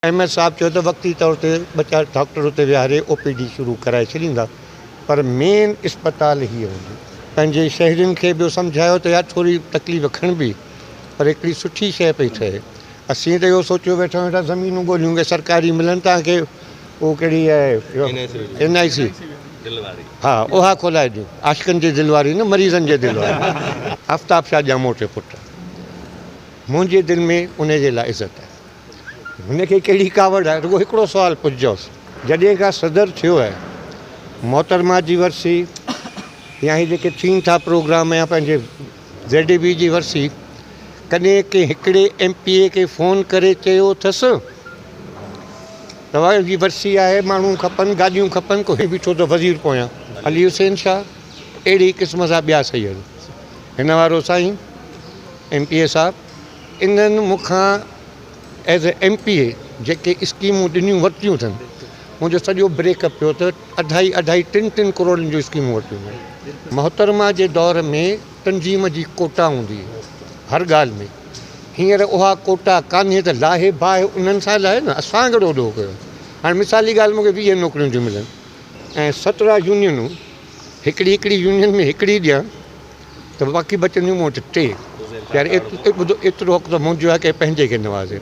अहमद साहब चयो त वक़्ती तौर ते बचा डॉक्टर उते विहारे OPD शुरू कराए छॾींदा, पर मेन अस्पताल हीअ हूंदी। पंहिंजे शहरियुनि खे ॿियो सम्झायो त यार थोरी तकलीफ़ खणबी, पर हिकिड़ी सुठी शइ पई ठहे। असीं त इहो सोचियो वेठा वेठा ज़मीनूं ॻोल्हियूं कि सरकारी मिलनि तव्हांखे उहो कहिड़ी आहे NIC हा उहा खोलाए ॾियूं, आशिक़नि जी दिलि वारी न, मरीज़नि जे दिलि वारी। आफ्ताब शाह ॼामो टे पुट, मुंहिंजे दिलि में उन जे लाइ इज़त आहे। हुनखे कहिड़ी कावड़ आहे, रुगो हिकिड़ो सुवालु पुछिजोसि, जॾहिं खां सदर थियो आहे मोहतरमा जी वरसी या ही जेके थियनि था प्रोग्राम या पंहिंजे ZDB जी वरसी, कॾहिं के हिकिड़े MPA खे फ़ोन करे चयो अथसि तव्हांजी वरसी आहे, माण्हू खपनि, गाॾियूं खपनि, कोई बीठो त वज़ीर पोयां अली हुसैन शाह, अहिड़ी क़िस्म सां ॿिया सही आहिनि। हिन वारो साईं MPA साहब इन्हनि मूंखां एज़ ए MPA जेके स्कीमूं ॾिनियूं वरितियूं अथनि, मुंहिंजो सॼो ब्रेकअप पियो त 2.5-3 करोड़नि जूं स्कीमूं वरितियूं आहिनि। मोहतरमा जे दौर में तंजीम जी कोटा हूंदी हर ॻाल्हि में, हींअर उहा कोटा कान्हे त लाहे बाहे उन्हनि सां लाइ न असां कहिड़ो ॾोह कयो। हाणे मिसाली ॻाल्हि मूंखे 20 नौकरियूं थियूं मिलनि ऐं 17 यूनियनूं, हिकिड़ी यूनियन में हिकिड़ी ॾियां त बाक़ी बचंदियूं मूं वटि 3। यार एतिरो हक़ त मुंहिंजो आहे कि पंहिंजे खे नवाज़े।